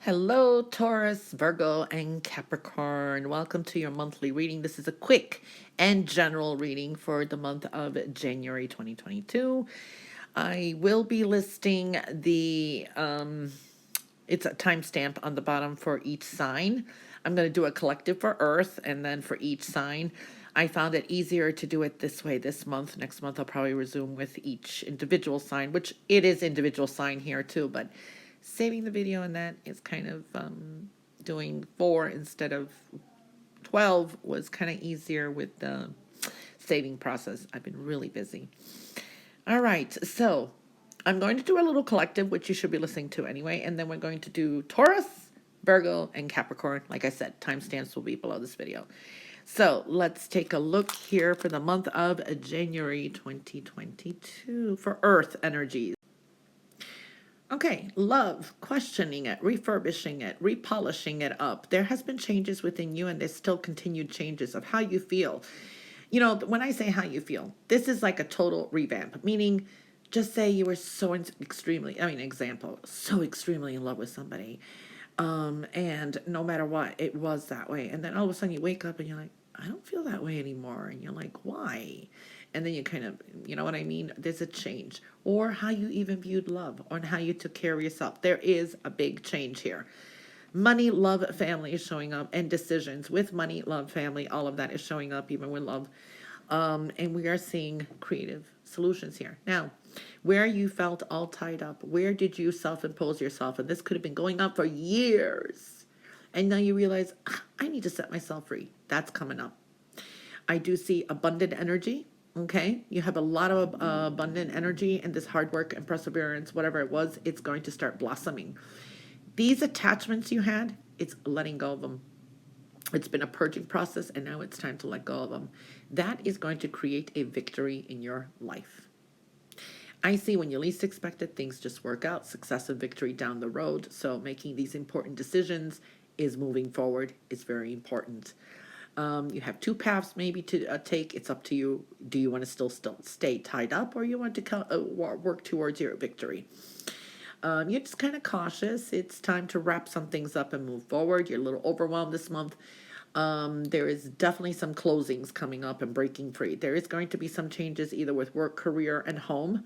Hello, Taurus, Virgo, and Capricorn. Welcome to your monthly reading. This is a quick and general reading for the month of January 2022. I will be listing it's a timestamp on the bottom for each sign. I'm going to do a collective for Earth and then for each sign. I found it easier to do it this way this month. Next month, I'll probably resume with each individual sign, which it is individual sign here too, but saving the video on that is kind of doing 4 instead of 12 was kind of easier with the saving process. I've been really busy. All right, so I'm going to do a little collective, which you should be listening to anyway, and then we're going to do Taurus, Virgo, and Capricorn. Like I said, timestamps will be below this video. So let's take a look here for the month of January 2022 for Earth energies. Okay, love, questioning it, refurbishing it, repolishing it up. There has been changes within you, and there's still continued changes of how you feel. You know, when I say how you feel, this is like a total revamp, meaning just say you were so example, so extremely in love with somebody. And no matter what, it was that way. And then all of a sudden you wake up and you're like, I don't feel that way anymore. And you're like, why? And then you kind of, you know what I mean? There's a change. Or how you even viewed love, or how you took care of yourself. There is a big change here. Money, love, family is showing up, and decisions with money, love, family, all of that is showing up, even with love. And we are seeing creative solutions here. Now, where you felt all tied up, where did you self-impose yourself? And this could have been going up for years. And now you realize, I need to set myself free. That's coming up. I do see abundant energy. Okay, you have a lot of abundant energy, and this hard work and perseverance, whatever it was, it's going to start blossoming. These attachments you had, it's letting go of them. It's been a purging process, and now it's time to let go of them. That is going to create a victory in your life. I see when you least expect it, things just work out. Success and victory down the road. So making these important decisions is moving forward. It's very important. You have two paths maybe to take. It's up to you. Do you want to still stay tied up, or you want to work towards your victory? You're just kind of cautious. It's time to wrap some things up and move forward. You're a little overwhelmed this month. There is definitely some closings coming up and breaking free. There is going to be some changes either with work, career, and home,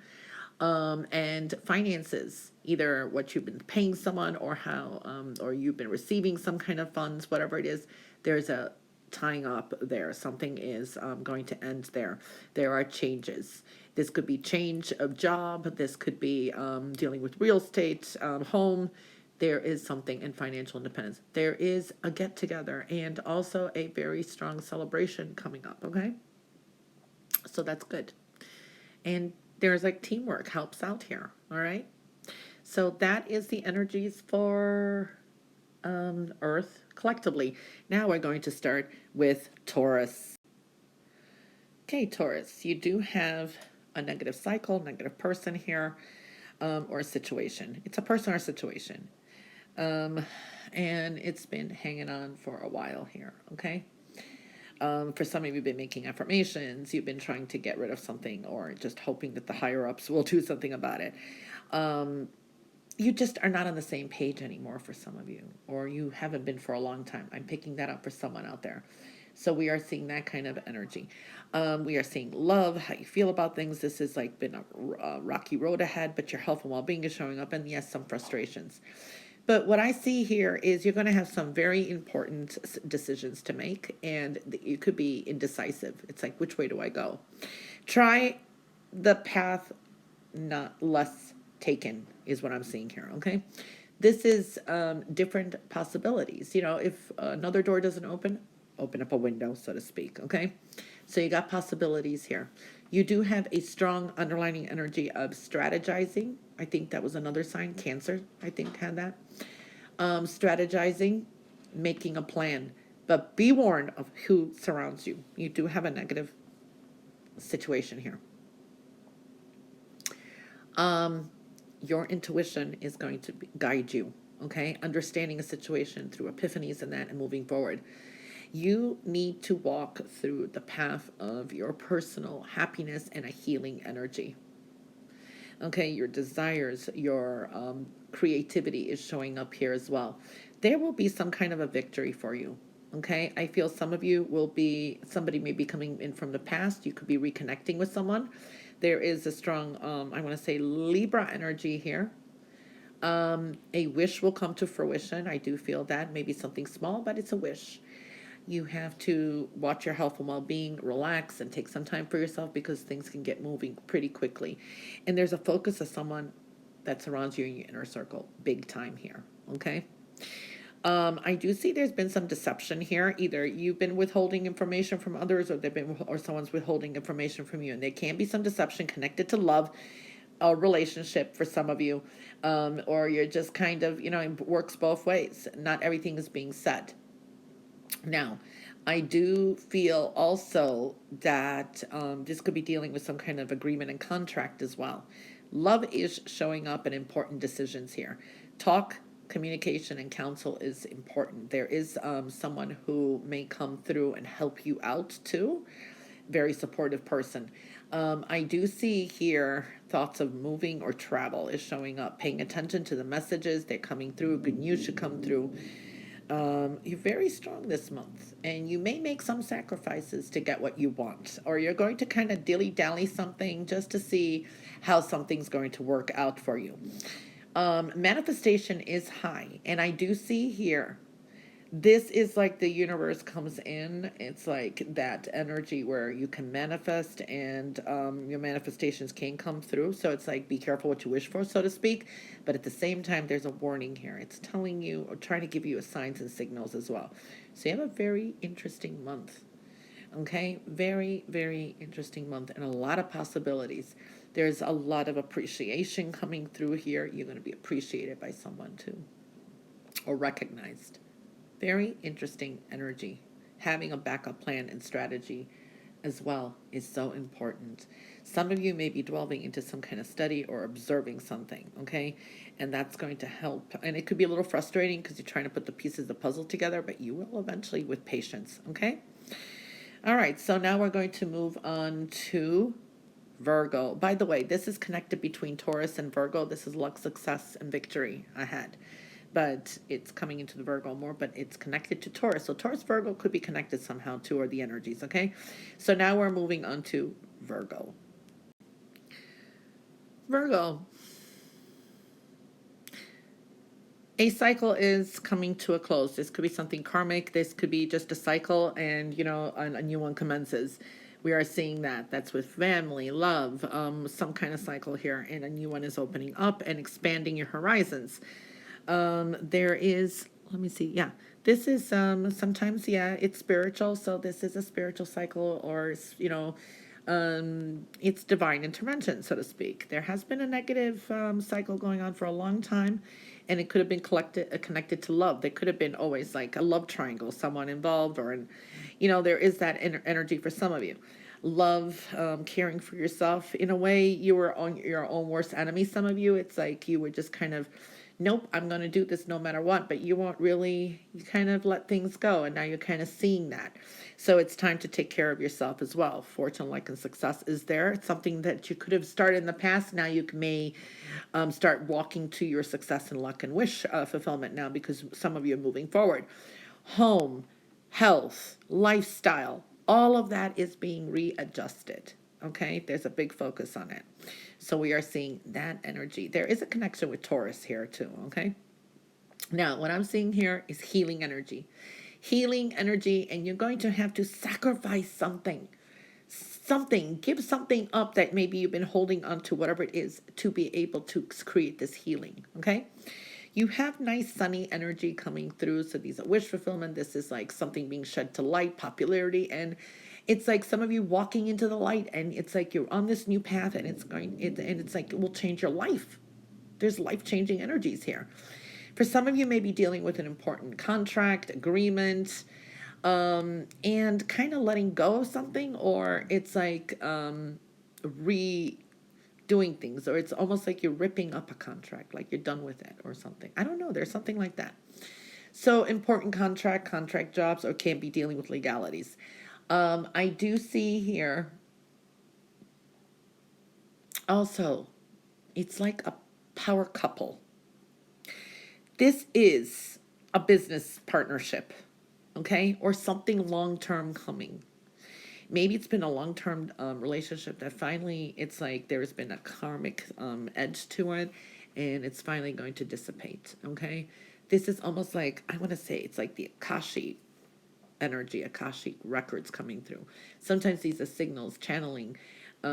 and finances. Either what you've been paying someone, or how, or you've been receiving some kind of funds, whatever it is. There's a tying up there. Something is going to end there. There are changes. This could be change of job. This could be dealing with real estate, home. There is something in financial independence. There is a get together and also a very strong celebration coming up. Okay, so that's good. And there's like teamwork helps out here. All right. So that is the energies for Earth collectively. Now we're going to start with Taurus. Okay, Taurus, you do have a negative cycle, negative person here, or a situation. It's a person or a situation. And it's been hanging on for a while here, okay? For some of you, you've been making affirmations, you've been trying to get rid of something, or just hoping that the higher-ups will do something about it. You just are not on the same page anymore for some of you, or you haven't been for a long time. I'm picking that up for someone out there. So we are seeing that kind of energy. We are seeing love, how you feel about things. This has like been a rocky road ahead, but your health and well-being is showing up, and yes, some frustrations. But what I see here is you're going to have some very important decisions to make, and you could be indecisive. It's like, which way do I go? Try the path not less taken is what I'm seeing here, okay? This is different possibilities. You know, if another door doesn't open up a window, so to speak, okay? So you got possibilities here. You do have a strong underlining energy of strategizing. I think that was another sign. Cancer, I think, had that. Strategizing, making a plan. But be warned of who surrounds you. You do have a negative situation here. Your intuition is going to guide you, okay? Understanding a situation through epiphanies and that, and moving forward. You need to walk through the path of your personal happiness and a healing energy. Okay, your desires, your creativity is showing up here as well. There will be some kind of a victory for you. Okay, I feel some of you will be, somebody may be coming in from the past. You could be reconnecting with someone. There is a strong, I want to say Libra energy here. A wish will come to fruition. I do feel that. Maybe something small, but it's a wish. You have to watch your health and well-being, relax, and take some time for yourself because things can get moving pretty quickly. And there's a focus of someone that surrounds you in your inner circle, big time here. Okay. I do see there's been some deception here. Either you've been withholding information from others, or or someone's withholding information from you. And there can be some deception connected to love, a relationship for some of you, or you're just kind of, it works both ways. Not everything is being said. Now, I do feel also that this could be dealing with some kind of agreement and contract as well. Love is showing up in important decisions here. Talk, communication, and counsel is important. There is someone who may come through and help you out too. Very supportive person. I do see here thoughts of moving or travel is showing up. Paying attention to the messages, they're coming through. Good news should come through. You're very strong this month, and you may make some sacrifices to get what you want, or you're going to kind of dilly-dally something just to see how something's going to work out for you. Manifestation is high, and I do see here, this is like the universe comes in. It's like that energy where you can manifest, and your manifestations can come through. So it's like, be careful what you wish for, so to speak. But at the same time, there's a warning here. It's telling you, or trying to give you signs and signals as well. So you have a very interesting month. Okay, very, very interesting month, and a lot of possibilities. There's a lot of appreciation coming through here. You're going to be appreciated by someone too, or recognized. Very interesting energy. Having a backup plan and strategy as well is so important. Some of you may be delving into some kind of study or observing something, okay? And that's going to help. And it could be a little frustrating because you're trying to put the pieces of the puzzle together, but you will eventually with patience, okay? All right, so now we're going to move on to Virgo. By the way, this is connected between Taurus and Virgo. This is luck, success, and victory ahead. But it's coming into the Virgo more, but it's connected to Taurus. So Taurus, Virgo could be connected somehow too, or the energies, okay? So now we're moving on to Virgo. Virgo. A cycle is coming to a close. This could be something karmic. This could be just a cycle, and, a new one commences. We are seeing that. That's with family, love, some kind of cycle here, and a new one is opening up and expanding your horizons. There is, let me see. Yeah, this is, sometimes, yeah, it's spiritual. So this is a spiritual cycle, or, it's divine intervention, so to speak. There has been a negative, cycle going on for a long time, and it could have been connected to love. There could have been always like a love triangle, someone involved, or, there is that energy for some of you. Love, caring for yourself. In a way, you were on your own worst enemy. Some of you, it's like you were just kind of, nope, I'm going to do this no matter what, but you won't really, you kind of let things go, and now you're kind of seeing that. So it's time to take care of yourself as well. Fortune, luck, and success is there. It's something that you could have started in the past. Now you may start walking to your success and luck and wish fulfillment now, because some of you are moving forward. Home, health, lifestyle, all of that is being readjusted. Okay, there's a big focus on it. So we are seeing that energy. There is a connection with Taurus here too, okay? Now, what I'm seeing here is healing energy. Healing energy, and you're going to have to sacrifice something. Give something up that maybe you've been holding on to, whatever it is, to be able to create this healing, okay? You have nice sunny energy coming through. So these are wish fulfillment. This is like something being shed to light, popularity, and it's like some of you walking into the light, and it's like you're on this new path, and it's like it will change your life. There's life-changing energies here. For some of you, may be dealing with an important contract, agreement, and kind of letting go of something, or it's like redoing things, or it's almost like you're ripping up a contract, like you're done with it or something. I don't know. There's something like that. So important contract jobs, or can be dealing with legalities. I do see here also It's like a power couple. This is a business partnership, okay? Or something long term coming. Maybe it's been a long term relationship that finally it's like there's been a karmic edge to it and it's finally going to dissipate, okay? This is almost like, I want to say it's like the Akashi energy, Akashic records coming through. Sometimes these are signals, channeling,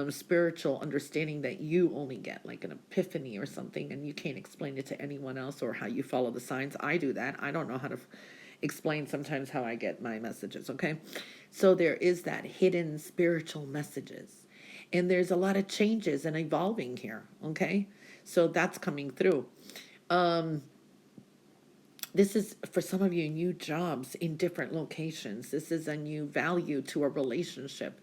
spiritual understanding that you only get, like an epiphany or something, and you can't explain it to anyone else or how you follow the signs. I do that. I don't know how to explain sometimes how I get my messages, okay? So there is that hidden spiritual messages. And there's a lot of changes and evolving here, okay? So that's coming through. This is for some of you new jobs in different locations. This is a new value to a relationship.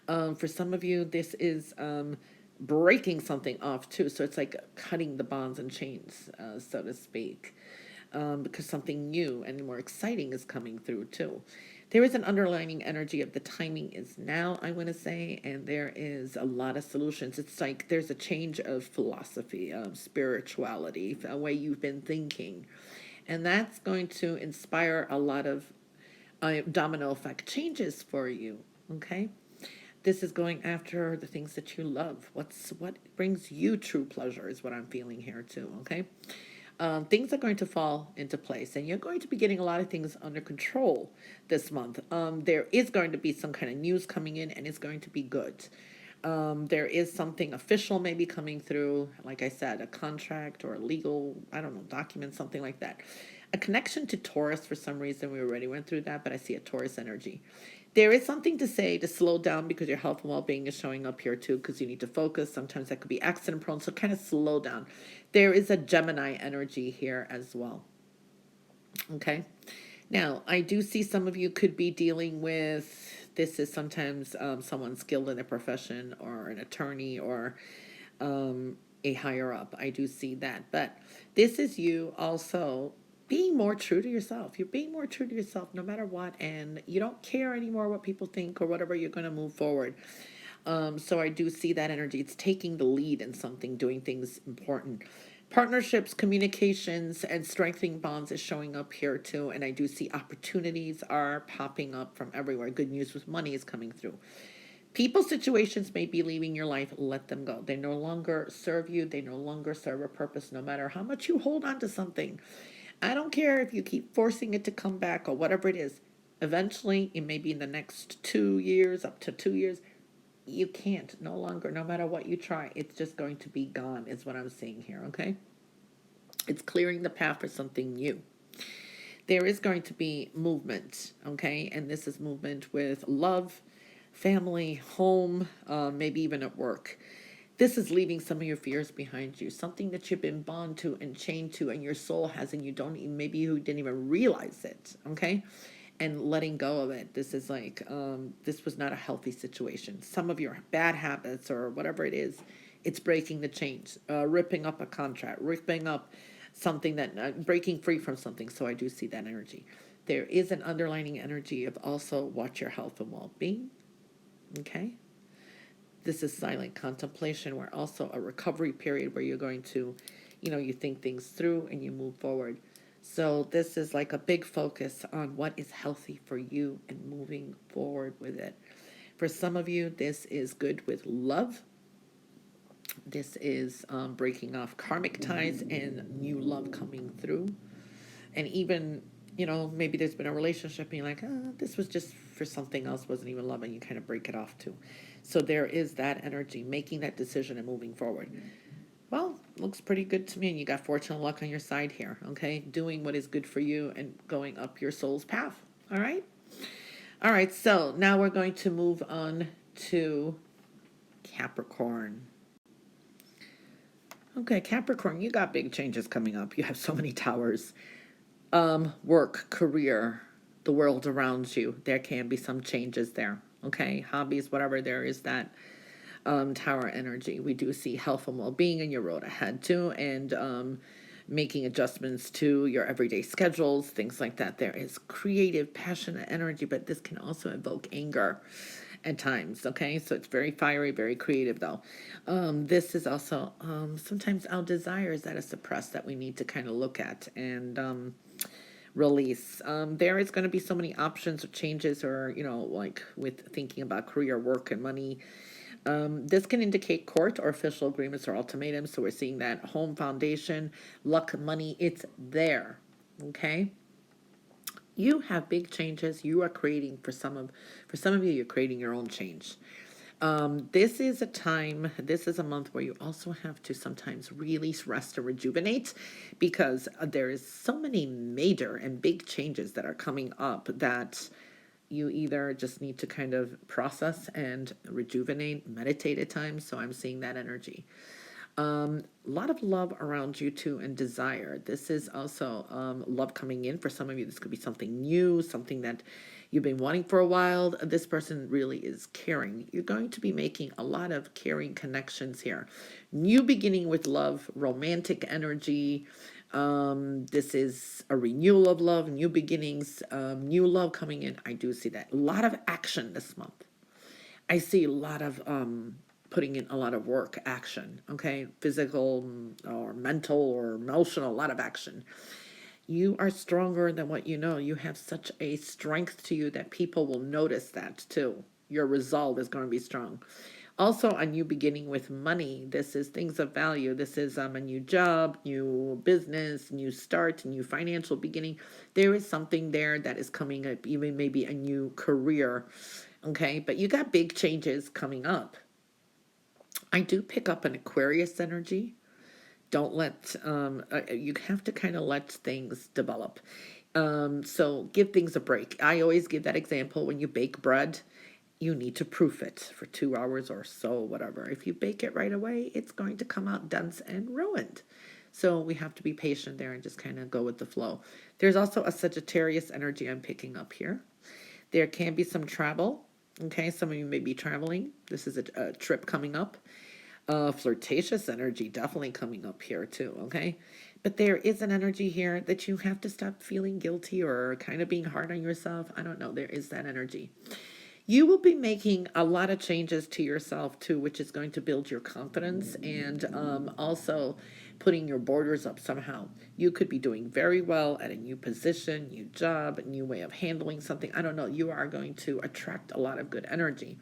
For some of you, this is breaking something off too. So it's like cutting the bonds and chains, so to speak, because something new and more exciting is coming through too. There is an underlining energy of the timing is now, I want to say, and there is a lot of solutions. It's like there's a change of philosophy, of spirituality, a way you've been thinking. And that's going to inspire a lot of domino effect changes for you. Okay. This is going after the things that you love. What brings you true pleasure is what I'm feeling here too. Okay. Things are going to fall into place, and you're going to be getting a lot of things under control this month. There is going to be some kind of news coming in, and it's going to be good. There is something official maybe coming through, like I said, a contract or a legal, I don't know, document, something like that. A connection to Taurus for some reason. We already went through that, but I see a Taurus energy. There is something to say to slow down because your health and well-being is showing up here too, because you need to focus. Sometimes that could be accident prone, so kind of slow down. There is a Gemini energy here as well. Okay. Now, I do see some of you could be dealing with, this is sometimes someone skilled in a profession or an attorney or a higher up. I do see that. But this is you also being more true to yourself. You're being more true to yourself no matter what. And you don't care anymore what people think or whatever. You're going to move forward. So I do see that energy. It's taking the lead in something, doing things important. Partnerships, communications, and strengthening bonds is showing up here too. And I do see opportunities are popping up from everywhere. Good news with money is coming through. People, situations may be leaving your life. Let them go. They no longer serve you. They no longer serve a purpose, no matter how much you hold on to something. I don't care if you keep forcing it to come back or whatever it is. Eventually, it may be in the next 2 years, up to 2 years. You can't, no longer, no matter what you try. It's just going to be gone, is what I'm seeing here, okay? It's clearing the path for something new. There is going to be movement, okay? And this is movement with love, family, home, maybe even at work. This is leaving some of your fears behind you, something that you've been bound to and chained to, and your soul has, and you don't even, maybe you didn't even realize it, okay? And letting go of it. This is like, this was not a healthy situation. Some of your bad habits or whatever it is, it's breaking the chains, ripping up a contract, ripping up something that, breaking free from something. So I do see that energy. There is an underlining energy of also watch your health and well-being, okay? This is silent contemplation, where also a recovery period where you're going to, you think things through and you move forward. So this is like a big focus on what is healthy for you and moving forward with it. For some of you, this is good with love. This is breaking off karmic ties and new love coming through. And even, maybe there's been a relationship and you're like, this was just for something else, wasn't even love, and you kind of break it off too. So there is that energy, making that decision and moving forward. Well, looks pretty good to me, and you got fortune and luck on your side here, okay? Doing what is good for you and going up your soul's path, all right? All right, so now we're going to move on to Capricorn. Okay, Capricorn, you got big changes coming up. You have so many towers. Work, career, the world around you. There can be some changes there, okay? Hobbies, whatever, there is that tower energy. We do see health and well-being in your road ahead too, and making adjustments to your everyday schedules, things like that. There is creative, passionate energy, but this can also evoke anger at times. Okay, so it's very fiery, very creative though. This is also sometimes our desires that are suppressed that we need to kind of look at and release. There is going to be so many options or changes, or like with thinking about career, work, and money. This can indicate court or official agreements or ultimatums. So we're seeing that home, foundation, luck, money, it's there. Okay. You have big changes you are creating. For some of you, you're creating your own change. This is a time, this is a month where you also have to sometimes release, rest, and rejuvenate, because there is so many major and big changes that are coming up that you either just need to kind of process and rejuvenate, meditate at times. So I'm seeing that energy. A lot of love around you too, and desire. This is also love coming in. For some of you, this could be something new, something that you've been wanting for a while. This person really is caring. You're going to be making a lot of caring connections here. New beginning with love, romantic energy. This is a renewal of love, new beginnings, new love coming in. I do see that. A lot of action this month. I see a lot of putting in a lot of work, action, okay? Physical or mental or emotional, a lot of action. You are stronger than what you know. You have such a strength to you that people will notice that too. Your resolve is going to be strong. Also, a new beginning with money. This is things of value. This is a new job, new business, new start, new financial beginning. There is something there that is coming up, even maybe a new career. Okay, but you got big changes coming up. I do pick up an Aquarius energy. Don't let, you have to kind of let things develop. So give things a break. I always give that example when you bake bread, you need to proof it for 2 hours or so, whatever. If you bake it right away, it's going to come out dense and ruined. So we have to be patient there and just kind of go with the flow. There's also a Sagittarius energy I'm picking up here. There can be some travel. Okay, some of you may be traveling. This is a trip coming up. Flirtatious energy definitely coming up here too, okay? But there is an energy here that you have to stop feeling guilty or kind of being hard on yourself. I don't know. There is that energy. You will be making a lot of changes to yourself too, which is going to build your confidence and also putting your borders up somehow. You could be doing very well at a new position, new job, a new way of handling something. I don't know. You are going to attract a lot of good energy.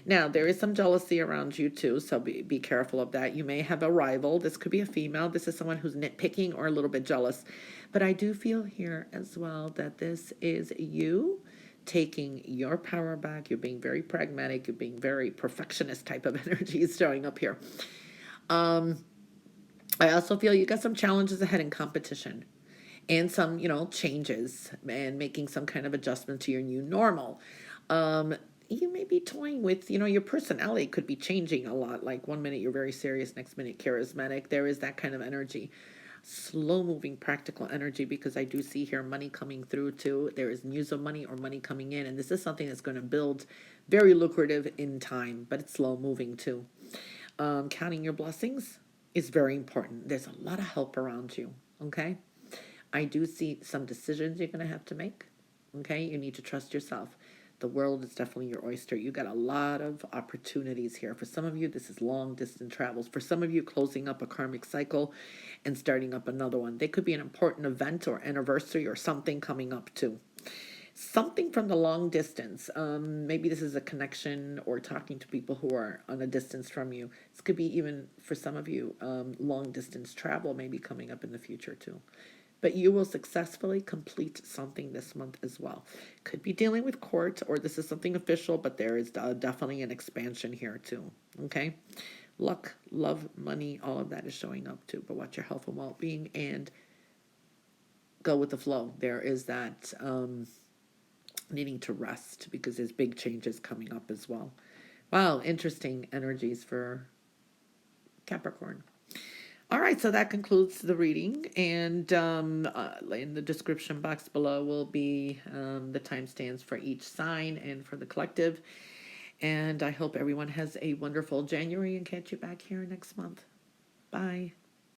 Now, there is some jealousy around you too, so be careful of that. You may have a rival. This could be a female. This is someone who's nitpicking or a little bit jealous. But I do feel here as well that this is you taking your power back. You're being very pragmatic. You're being very perfectionist type of energy is showing up here. I also feel you got some challenges ahead in competition and some, changes and making some kind of adjustment to your new normal. You may be toying with, your personality could be changing a lot. Like 1 minute you're very serious, next minute charismatic. There is that kind of energy. Slow moving practical energy, because I do see here money coming through too. There is news of money or money coming in, and this is something that's going to build very lucrative in time, but it's slow moving too. Counting your blessings is very important. There's a lot of help around you, okay? I do see some decisions you're going to have to make, okay? You need to trust yourself. The world is definitely your oyster. You got a lot of opportunities here. For some of you, this is long distance travels. For some of you, closing up a karmic cycle and starting up another one. They could be an important event or anniversary or something coming up too. Something from the long distance. Maybe this is a connection or talking to people who are on a distance from you. This could be even for some of you, long distance travel may be coming up in the future too. But you will successfully complete something this month as well. Could be dealing with court, or this is something official, but there is definitely an expansion here too, okay? Luck, love, money, all of that is showing up too, but watch your health and well-being and go with the flow. There is that needing to rest because there's big changes coming up as well. Wow, interesting energies for Capricorn. All right, so that concludes the reading, and in the description box below will be the timestamps for each sign and for the collective. And I hope everyone has a wonderful January and catch you back here next month. Bye.